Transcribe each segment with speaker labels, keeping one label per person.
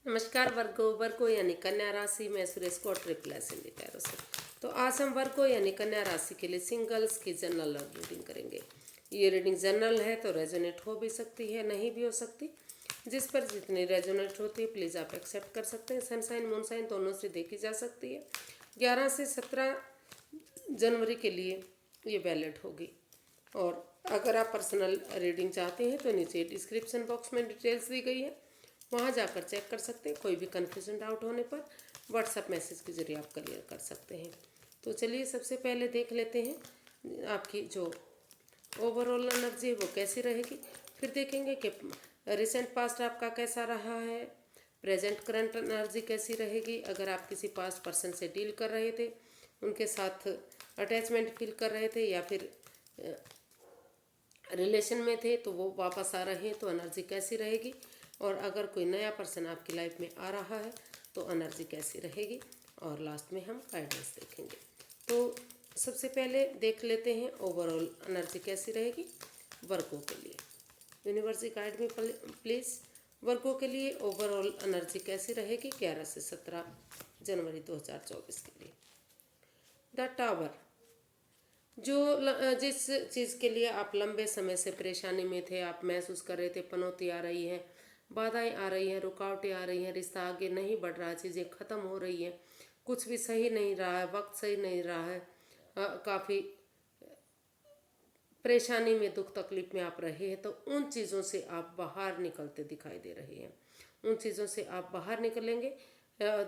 Speaker 1: नमस्कार वर्गो यानी कन्या राशि में सुरेश को ट्रिपल एस हिंदी पैरों से। तो आज हम वर्गो यानी कन्या राशि के लिए सिंगल्स की जनरल रीडिंग करेंगे। ये रीडिंग जनरल है तो रेजोनेट हो भी सकती है, नहीं भी हो सकती। जिस पर जितनी रेजोनेट होती है प्लीज़ आप एक्सेप्ट कर सकते हैं। सनसाइन मूनसाइन दोनों से देखी जा सकती है। 11 से 17 जनवरी के लिए ये वैलिड होगी। और अगर आप पर्सनल रीडिंग चाहते हैं तो नीचे डिस्क्रिप्शन बॉक्स में डिटेल्स दी गई है, वहाँ जाकर चेक कर सकते हैं। कोई भी कन्फ्यूजन डाउट होने पर व्हाट्सएप मैसेज के जरिए आप क्लियर कर सकते हैं। तो चलिए सबसे पहले देख लेते हैं आपकी जो ओवरऑल एनर्जी है वो कैसी रहेगी। फिर देखेंगे कि रिसेंट पास्ट आपका कैसा रहा है, प्रेजेंट करंट एनर्जी कैसी रहेगी। अगर आप किसी पास्ट पर्सन से डील कर रहे थे, उनके साथ अटैचमेंट फील कर रहे थे या फिर रिलेशन में थे तो वो वापस आ रहे हैं तो एनर्जी कैसी रहेगी। और अगर कोई नया पर्सन आपकी लाइफ में आ रहा है तो एनर्जी कैसी रहेगी। और लास्ट में हम गाइडेंस देखेंगे। तो सबसे पहले देख लेते हैं ओवरऑल एनर्जी कैसी रहेगी वर्गों के लिए। यूनिवर्स गाइड में प्लीज़ वर्गों के लिए ओवरऑल एनर्जी कैसी रहेगी 11 से 17 जनवरी 2024 के लिए। द टावर, जिस चीज़ के लिए आप लंबे समय से परेशानी में थे, आप महसूस कर रहे थे पनौती आ रही है, बाधाएं आ रही हैं, रुकावटें आ रही हैं, रिश्ता आगे नहीं बढ़ रहा, चीज़ें ख़त्म हो रही हैं, कुछ भी सही नहीं रहा है, वक्त सही नहीं रहा है, काफ़ी परेशानी में दुख तकलीफ में आप रहे हैं, तो उन चीज़ों से आप बाहर निकलते दिखाई दे रहे हैं। उन चीज़ों से आप बाहर निकलेंगे,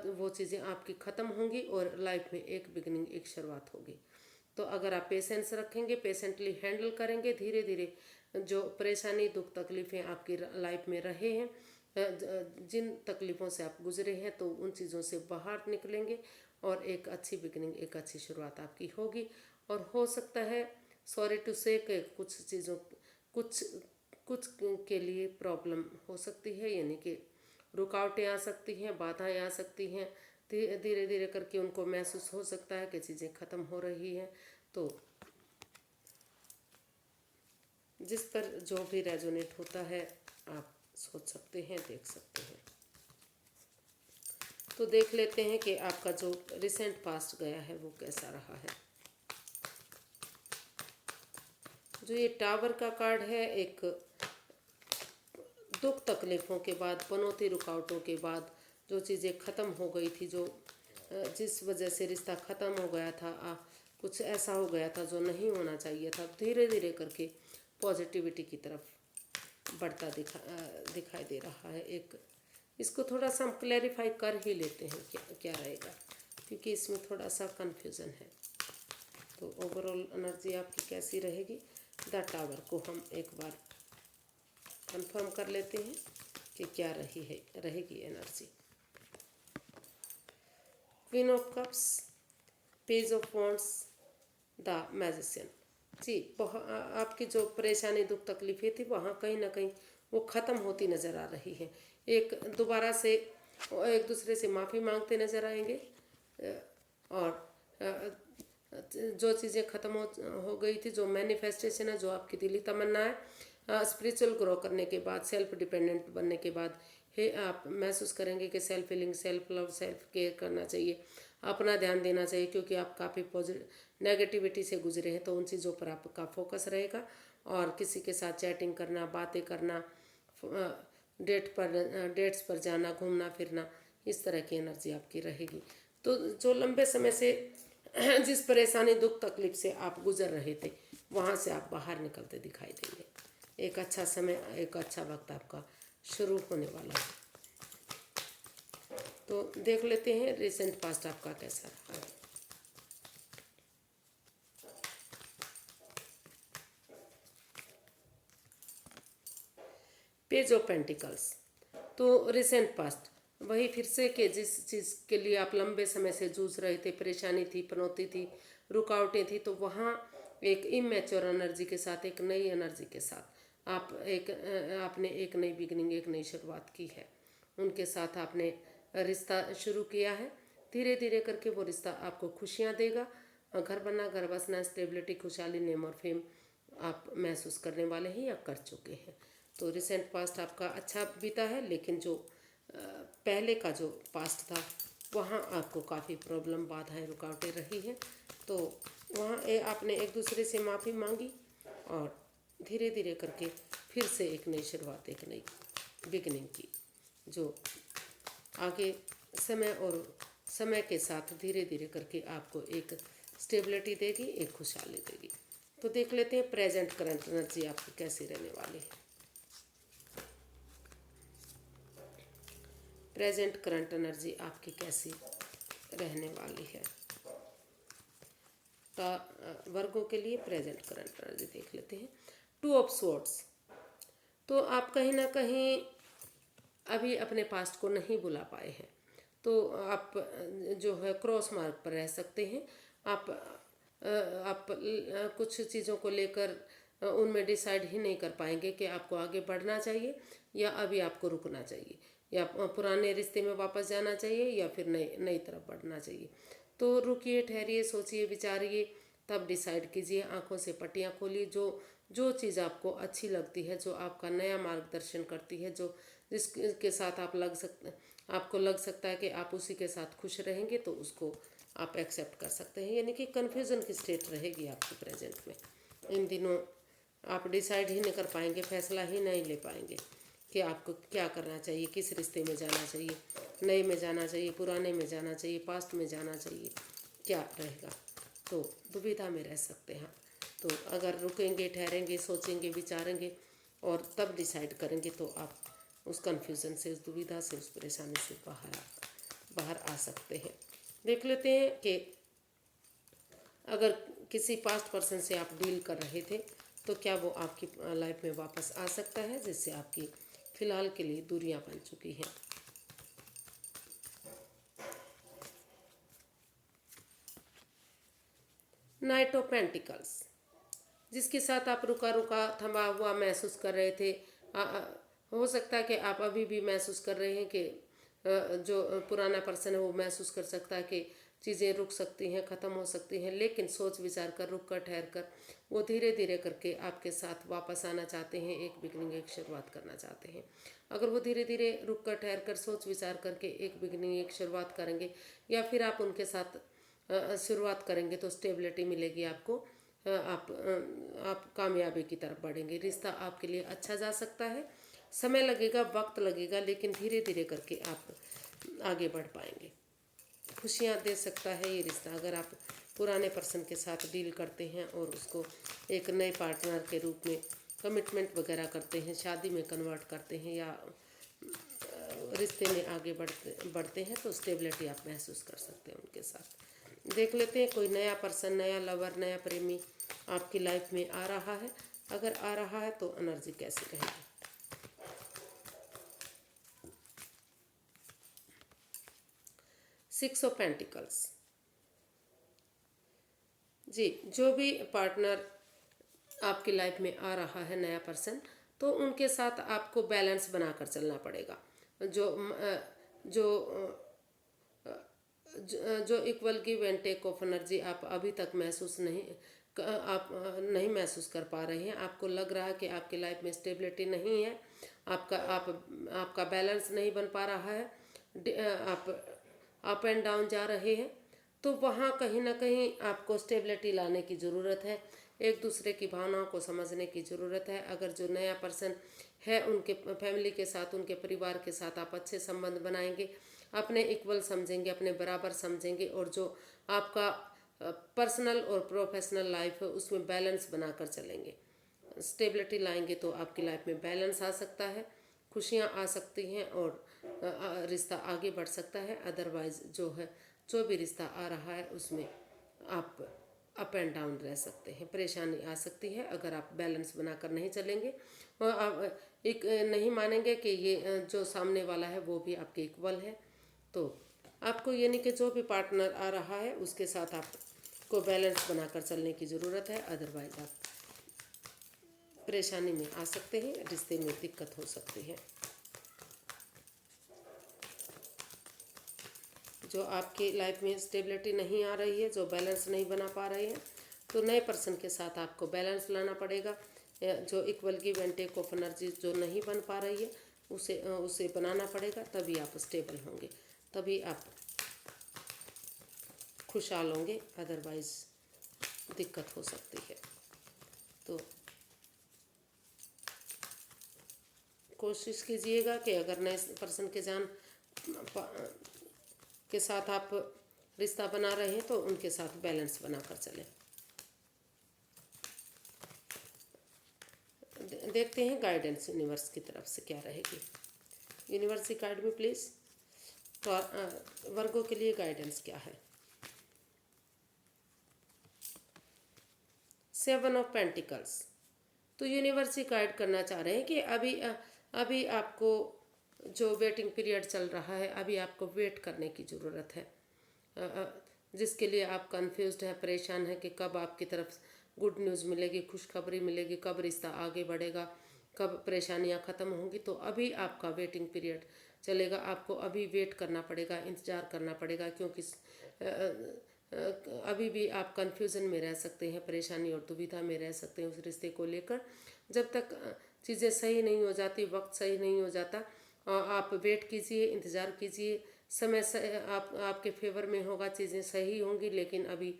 Speaker 1: वो चीज़ें आपकी ख़त्म होंगी और लाइफ में एक बिगनिंग, एक शुरुआत होगी। तो अगर आप पेशेंस रखेंगे, पेशेंटली हैंडल करेंगे, धीरे धीरे जो परेशानी दुख तकलीफ़ें आपकी लाइफ में रहे हैं, जिन तकलीफ़ों से आप गुजरे हैं, तो उन चीज़ों से बाहर निकलेंगे और एक अच्छी बिगनिंग, एक अच्छी शुरुआत आपकी होगी। और हो सकता है, सॉरी टू से, कुछ चीज़ों कुछ कुछ के लिए प्रॉब्लम हो सकती है, यानी कि रुकावटें आ सकती हैं, बाधाएं आ सकती हैं। धीरे धीरे करके उनको महसूस हो सकता है कि चीज़ें ख़त्म हो रही हैं। तो जिस पर जो भी रेजोनेट होता है आप सोच सकते हैं, देख सकते हैं। तो देख लेते हैं कि आपका जो रिसेंट पास्ट गया है वो कैसा रहा है। जो ये टावर का कार्ड है, एक दुख तकलीफ़ों के बाद, पनौती रुकावटों के बाद जो चीज़ें ख़त्म हो गई थी, जो जिस वजह से रिश्ता ख़त्म हो गया था, कुछ ऐसा हो गया था जो नहीं होना चाहिए था, धीरे धीरे करके पॉजिटिविटी की तरफ बढ़ता दिखाई दे रहा है। एक इसको थोड़ा सा हम क्लैरिफाई कर ही लेते हैं क्या क्या रहेगा, क्योंकि इसमें थोड़ा सा कन्फ्यूज़न है। तो ओवरऑल एनर्जी आपकी कैसी रहेगी द टावर को हम एक बार कंफर्म कर लेते हैं कि क्या रहेगी energy. Queen of cups, page of wands, the magician. जी, आपकी जो परेशानी दुख तकलीफें थी वहाँ कहीं ना कहीं वो ख़त्म होती नज़र आ रही है। एक दोबारा से एक दूसरे से माफ़ी मांगते नज़र आएंगे। और जो चीज़ें ख़त्म हो गई थी, जो मैनिफेस्टेशन है, जो आपकी दिली तमन्ना है, स्पिरिचुअल ग्रो करने के बाद, सेल्फ डिपेंडेंट बनने के बाद आप महसूस करेंगे कि self healing, self love, self care करना चाहिए, अपना ध्यान देना चाहिए, क्योंकि आप काफ़ी नेगेटिविटी से गुजरे हैं। तो उन चीज़ों पर आपका फोकस रहेगा और किसी के साथ चैटिंग करना, बातें करना, डेट्स पर जाना, घूमना फिरना, इस तरह की एनर्जी आपकी रहेगी। तो जो लंबे समय से जिस परेशानी दुख तकलीफ से आप गुजर रहे थे वहाँ से आप बाहर निकलते दिखाई देंगे। एक अच्छा समय, एक अच्छा वक्त आपका शुरू होने वाला है। तो देख लेते हैं रिसेंट पास्ट आपका कैसा रहा है। Page of pentacles. तो रिसेंट पास्ट वही फिर से कि जिस चीज़ के लिए आप लंबे समय से जूझ रहे थे, परेशानी थी, पनौती थी, रुकावटें थी, तो वहाँ एक इमेच्योर एनर्जी के साथ, एक नई एनर्जी के साथ आपने एक नई बिगनिंग, एक नई शुरुआत की है। उनके साथ आपने रिश्ता शुरू किया है। धीरे धीरे करके वो रिश्ता आपको खुशियाँ देगा। घर बनना, घर बसना, स्टेबिलिटी, खुशहाली, नेम और फेम आप महसूस करने वाले हैं या कर चुके हैं। तो रिसेंट पास्ट आपका अच्छा बीता है, लेकिन जो पहले का जो पास्ट था वहाँ आपको काफ़ी प्रॉब्लम, बाधाएं, रुकावटें रही हैं। तो वहाँ आपने एक दूसरे से माफ़ी मांगी और धीरे धीरे करके फिर से एक नई शुरुआत, एक नई बिगनिंग की, जो आगे समय के साथ धीरे धीरे करके आपको एक स्टेबिलिटी देगी, एक खुशहाली देगी। तो देख लेते हैं प्रेजेंट करंट एनर्जी आपकी कैसी रहने वाली है। प्रेजेंट करंट एनर्जी आपकी कैसी रहने वाली है। वर्गों के लिए प्रेजेंट करंट एनर्जी देख लेते हैं। 2 ऑफ स्वॉर्ड्स। तो आप कहीं ना कहीं अभी अपने पास्ट को नहीं भुला पाए हैं, तो आप जो है क्रॉस मार्ग पर रह सकते हैं। आप कुछ चीज़ों को लेकर उनमें डिसाइड ही नहीं कर पाएंगे कि आपको आगे बढ़ना चाहिए या अभी आपको रुकना चाहिए, या पुराने रिश्ते में वापस जाना चाहिए या फिर नई तरफ बढ़ना चाहिए। तो रुकिए, ठहरिए, सोचिए, विचारिए, तब डिसाइड कीजिए। आंखों से पट्टियाँ खोलिए। जो चीज़ आपको अच्छी लगती है, जो आपका नया मार्गदर्शन करती है, जिसके साथ आपको लग सकता है कि आप उसी के साथ खुश रहेंगे, तो उसको आप एक्सेप्ट कर सकते हैं। यानी कि कन्फ्यूज़न की स्टेट रहेगी आपकी प्रेजेंट में। इन दिनों आप डिसाइड ही नहीं कर पाएंगे, फैसला ही नहीं ले पाएंगे कि आपको क्या करना चाहिए, किस रिश्ते में जाना चाहिए, नए में जाना चाहिए, पुराने में जाना चाहिए, पास्ट में जाना चाहिए, क्या रहेगा। तो दुविधा में रह सकते हैं। तो अगर रुकेंगे, ठहरेंगे, सोचेंगे, विचारेंगे और तब डिसाइड करेंगे, तो आप उस कन्फ्यूज़न से, उस दुविधा से, उस परेशानी से बाहर आ सकते हैं। देख लेते हैं कि अगर किसी पास्ट पर्सन से आप डील कर रहे थे, तो क्या वो आपकी लाइफ में वापस आ सकता है, जिससे आपकी फ़िलहाल के लिए दूरियां बन चुकी हैं। नाइट ऑफ पेंटिकल्स, जिसके साथ आप रुका रुका, थमा हुआ महसूस कर रहे थे। हो सकता है कि आप अभी भी महसूस कर रहे हैं कि जो पुराना पर्सन है वो महसूस कर सकता है कि चीज़ें रुक सकती हैं, ख़त्म हो सकती हैं, लेकिन सोच विचार कर, रुक कर, ठहर कर वो धीरे धीरे करके आपके साथ वापस आना चाहते हैं, एक बिगनिंग, एक शुरुआत करना चाहते हैं। अगर वो धीरे धीरे रुक कर, ठहर कर, सोच विचार करके एक बिगनिंग, एक शुरुआत करेंगे, या फिर आप उनके साथ शुरुआत करेंगे, तो स्टेबिलिटी मिलेगी आपको। आप कामयाबी की तरफ बढ़ेंगे। रिश्ता आपके लिए अच्छा जा सकता है। समय लगेगा, वक्त लगेगा, लेकिन धीरे धीरे करके आप आगे बढ़ पाएंगे। खुशियाँ दे सकता है ये रिश्ता। अगर आप पुराने पर्सन के साथ डील करते हैं और उसको एक नए पार्टनर के रूप में कमिटमेंट वगैरह करते हैं, शादी में कन्वर्ट करते हैं, या रिश्ते में आगे बढ़ते हैं, तो स्टेबिलिटी आप महसूस कर सकते हैं उनके साथ। देख लेते हैं कोई नया पर्सन, नया लवर, नया प्रेमी आपकी लाइफ में आ रहा है। अगर आ रहा है तो एनर्जी कैसी रहेगी। Six of pentacles. जी, जो भी पार्टनर आपकी लाइफ में आ रहा है, नया पर्सन, तो उनके साथ आपको बैलेंस बनाकर चलना पड़ेगा। जो जो equal give and take of energy आप अभी तक नहीं महसूस कर पा रहे हैं। आपको लग रहा है कि आपकी लाइफ में स्टेबिलिटी नहीं है, आपका बैलेंस नहीं बन पा रहा है, आप अप एंड डाउन जा रहे हैं। तो वहाँ कहीं ना कहीं आपको स्टेबिलिटी लाने की ज़रूरत है, एक दूसरे की भावनाओं को समझने की ज़रूरत है। अगर जो नया पर्सन है, उनके फैमिली के साथ, उनके परिवार के साथ आप अच्छे संबंध बनाएंगे, अपने इक्वल समझेंगे, अपने बराबर समझेंगे, और जो आपका पर्सनल और प्रोफेशनल लाइफ है उसमें बैलेंस बनाकर चलेंगे, स्टेबिलिटी लाएंगे, तो आपकी लाइफ में बैलेंस आ सकता है, खुशियाँ आ सकती हैं और रिश्ता आगे बढ़ सकता है। अदरवाइज जो भी रिश्ता आ रहा है उसमें आप अप एंड डाउन रह सकते हैं, परेशानी आ सकती है अगर आप बैलेंस बनाकर नहीं चलेंगे, और आप एक नहीं मानेंगे कि ये जो सामने वाला है वो भी आपके इक्वल है। तो आपको यानी कि जो भी पार्टनर आ रहा है उसके साथ आपको बैलेंस बनाकर चलने की ज़रूरत है। अदरवाइज आप परेशानी में आ सकते हैं, रिश्ते में दिक्कत हो सकती है। जो आपकी लाइफ में स्टेबिलिटी नहीं आ रही है, जो बैलेंस नहीं बना पा रहे हैं, तो नए पर्सन के साथ आपको बैलेंस लाना पड़ेगा। जो equal give and take of energy जो नहीं बन पा रही है, उसे बनाना पड़ेगा, तभी आप स्टेबल होंगे, तभी आप खुशहाल होंगे, अदरवाइज़ दिक्कत हो सकती है। तो कोशिश कीजिएगा कि अगर नए पर्सन के साथ आप रिश्ता बना रहे हैं तो उनके साथ बैलेंस बनाकर चलें। देखते हैं गाइडेंस यूनिवर्स की तरफ से क्या रहेगी। यूनिवर्स की गाइड में प्लीज़, तो वर्गों के लिए गाइडेंस क्या है। 7 ऑफ पेंटिकल्स। तो यूनिवर्स ही गाइड करना चाह रहे हैं कि अभी आपको जो वेटिंग पीरियड चल रहा है, अभी आपको वेट करने की ज़रूरत है, जिसके लिए आप कंफ्यूज्ड हैं, परेशान हैं कि कब आपकी तरफ गुड न्यूज़ मिलेगी, खुशखबरी मिलेगी, कब रिश्ता आगे बढ़ेगा, कब परेशानियां ख़त्म होंगी। तो अभी आपका वेटिंग पीरियड चलेगा, आपको अभी वेट करना पड़ेगा, इंतज़ार करना पड़ेगा, क्योंकि अभी भी आप कन्फ्यूज़न में रह सकते हैं, परेशानी और दुविधा में रह सकते हैं उस रिश्ते को लेकर। जब तक चीज़ें सही नहीं हो जाती, वक्त सही नहीं हो जाता, आप वेट कीजिए, इंतज़ार कीजिए, समय से आपके फेवर में होगा, चीज़ें सही होंगी। लेकिन अभी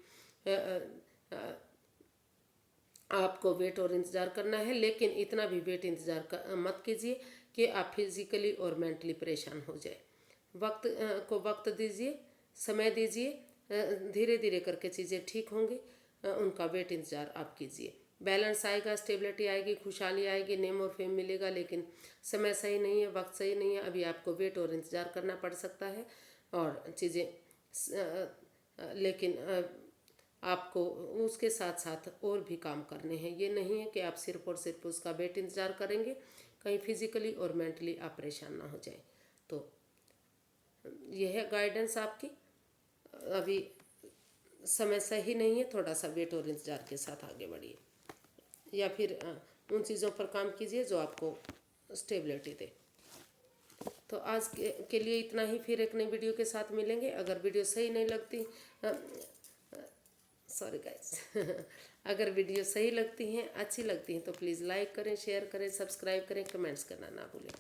Speaker 1: आपको वेट और इंतज़ार करना है, लेकिन इतना भी वेट इंतज़ार मत कीजिए कि आप फिज़िकली और मेंटली परेशान हो जाए। वक्त को वक्त दीजिए, समय दीजिए, धीरे धीरे करके चीज़ें ठीक होंगी, उनका वेट इंतज़ार आप कीजिए। बैलेंस आएगा, स्टेबिलिटी आएगी, खुशहाली आएगी, नेम और फेम मिलेगा, लेकिन समय सही नहीं है, वक्त सही नहीं है, अभी आपको वेट और इंतज़ार करना पड़ सकता है। और चीज़ें लेकिन आपको उसके साथ साथ और भी काम करने हैं। ये नहीं है कि आप सिर्फ और सिर्फ उसका वेट इंतज़ार करेंगे, कहीं फिजिकली और मेंटली आप परेशान ना हो जाए। तो यह है गाइडेंस आपकी। अभी समय सही नहीं है, थोड़ा सा वेट और इंतज़ार के साथ आगे बढ़िए, या फिर उन चीज़ों पर काम कीजिए जो आपको स्टेबिलिटी दे। तो आज के लिए इतना ही, फिर एक नई वीडियो के साथ मिलेंगे। अगर वीडियो सही नहीं लगती, सॉरी गाइस अगर वीडियो सही लगती हैं, अच्छी लगती हैं, तो प्लीज़ लाइक करें, शेयर करें, सब्सक्राइब करें, कमेंट्स करना ना भूलें,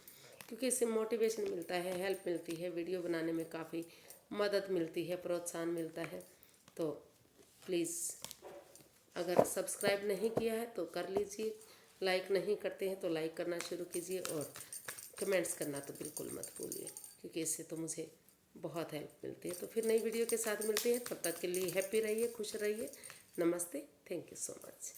Speaker 1: क्योंकि इससे मोटिवेशन मिलता है, हेल्प मिलती है, वीडियो बनाने में काफ़ी मदद मिलती है, प्रोत्साहन मिलता है। तो प्लीज़ अगर सब्सक्राइब नहीं किया है तो कर लीजिए, लाइक नहीं करते हैं तो लाइक करना शुरू कीजिए, और कमेंट्स करना तो बिल्कुल मत भूलिए, क्योंकि इससे तो मुझे बहुत हेल्प मिलती है। तो फिर नई वीडियो के साथ मिलते हैं, तब तक के लिए हैप्पी रहिए, खुश रहिए। नमस्ते, थैंक यू सो मच।